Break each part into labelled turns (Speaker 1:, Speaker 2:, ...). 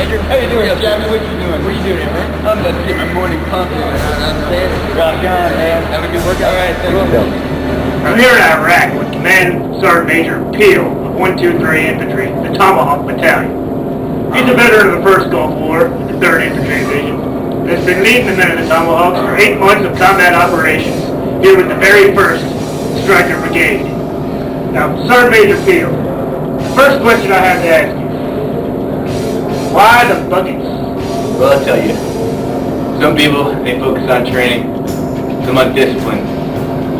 Speaker 1: Major. How you doing, Jack? What you doing? What are you doing here, man? I'm about to get my morning pump in. Rock on, man. Have a good workout. All right, thanks.
Speaker 2: I'm here in Iraq with Command Sergeant Major Peel of 123 Infantry, the Tomahawk Battalion. He's a veteran of the First Gulf War, the 3rd Infantry Division, and has been leading the men of the Tomahawks for 8 months of combat operations here with the very 1st Striker Brigade. Now, Sergeant Major Peel, the first question I have to ask you, why the buckets?
Speaker 3: Well, I'll tell you. Some people, they focus on training, some on discipline,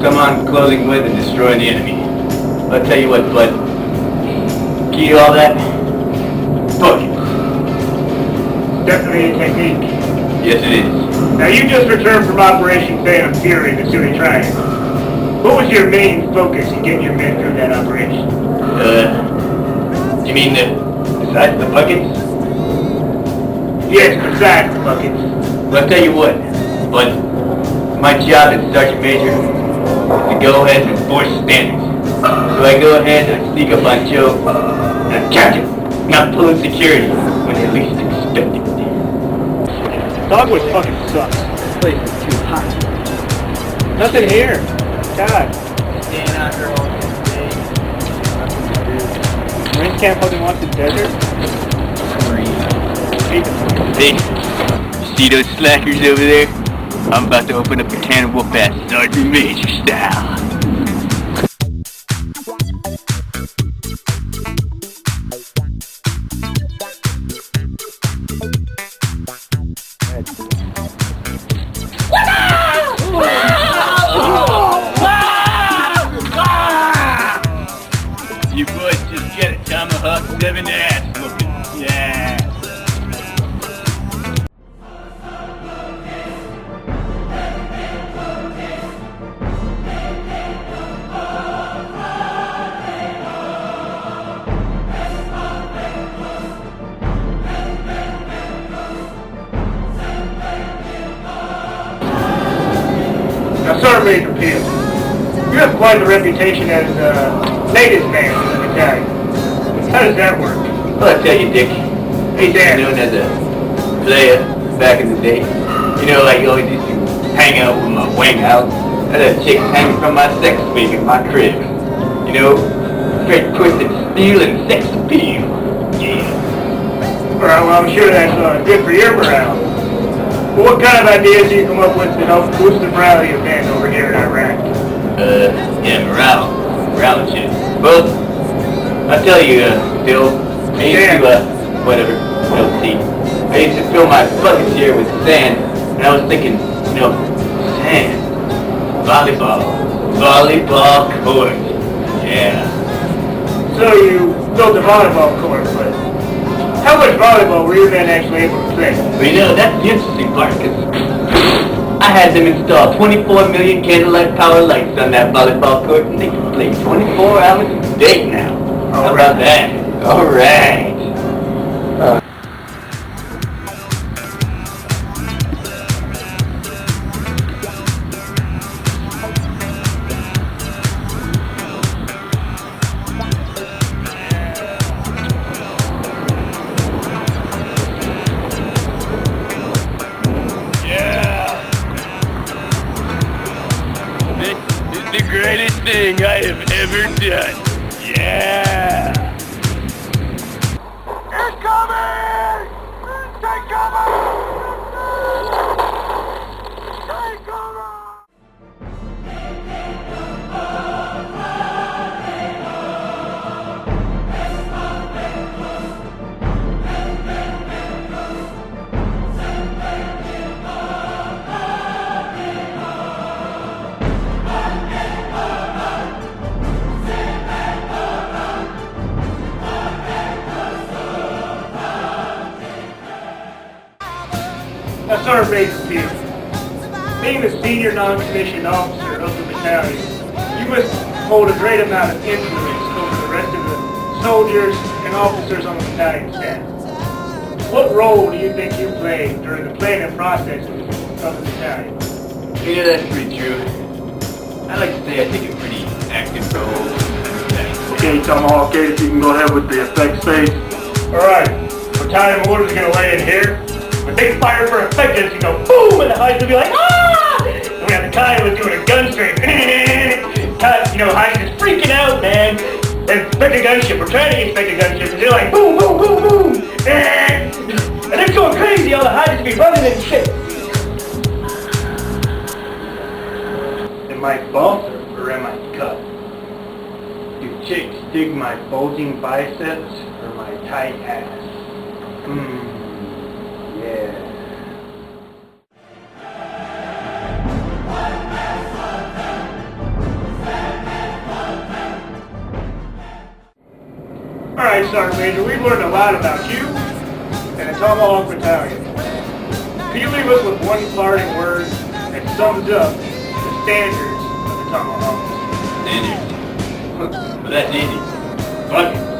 Speaker 3: some on closing with and destroying the enemy. I'll tell you what, bud. Key to all that? Buckets.
Speaker 2: Definitely a technique.
Speaker 3: Yes, it is.
Speaker 2: Now, you just returned from Operation Phantom Fury in the Sunni Triangle. What was your main focus in getting your men through that operation?
Speaker 3: You mean besides the buckets?
Speaker 2: Yes, besides the buckets.
Speaker 3: Well, I'll tell you what, but my job as Sergeant Major is to go ahead and enforce standards. So I go ahead and I sneak up on Joe, and I catch him, not pulling security when they least expect it.
Speaker 2: Dogwood fucking sucks.
Speaker 1: This place is too hot.
Speaker 2: Nothing here. God.
Speaker 1: Staying out here all day.
Speaker 2: Marines can't fucking walk the desert?
Speaker 3: Hey, you see those slackers over there? I'm about to open up a can of whoop ass Sergeant Major style. You boys just get a Tomahawk 7 ass looking. Yeah.
Speaker 2: Now, Sergeant Major Peel, you have quite a reputation as a ladies' man in the battalion. How does that work?
Speaker 3: Well, I tell you, Dick. I used to be known as a player back in the day. You know, like you always used to hang out with my wang out. I had chicks hanging from my sex swing in my crib. You know, straight twisted steel and sex appeal. Yeah.
Speaker 2: Well, I'm sure that's good for your morale. Well, what kind of ideas do you come up with to help boost the morale of your men over here in Iraq?
Speaker 3: Yeah, morale and shit. Well, I'll tell you, Bill, I used to, whatever, LT. I used to fill my buckets here with sand, and I was thinking, you know, sand, volleyball court, yeah.
Speaker 2: So you built a volleyball court, but how much volleyball were your men actually able to play?
Speaker 3: Well, you know, that's the interesting part, because I had them install 24 million candlelight power lights on that volleyball court, and they can play 24 hours a day now. How about that? All right. This is the greatest thing I have ever done. Yeah!
Speaker 2: Incoming! Take cover! Take cover! Now, Sergeant Major Peel, being the senior non-commissioned officer of the battalion, you must hold a great amount of influence over the rest of the soldiers and officers on the battalion staff. What role do you think you played during the planning process of the battalion?
Speaker 3: You know, that's pretty true. I like to say I take a pretty active role.
Speaker 4: Okay, Tomahawk 8, you can go ahead with the effects phase.
Speaker 2: Alright, battalion orders are gonna lay in here. When they fire for effectiveness, you go boom, and the Hydras will be like, ah! And we have the Kyle was doing a gun stream. Hydras is freaking out, man. They inspect a gunship. We're trying to inspect a gunship, and they're like, boom, boom, boom, boom. And they're going crazy. All the Hydras be running and shit. Am I false or am I cut? Do chicks dig my bulging biceps or my tight ass? Yeah. Alright, Sergeant Major, we've learned a lot about you and the Tomahawk Battalion. Can you leave us with one parting word that sums up the standards of the Tomahawk?
Speaker 3: Standards? But that's easy. Fuck it.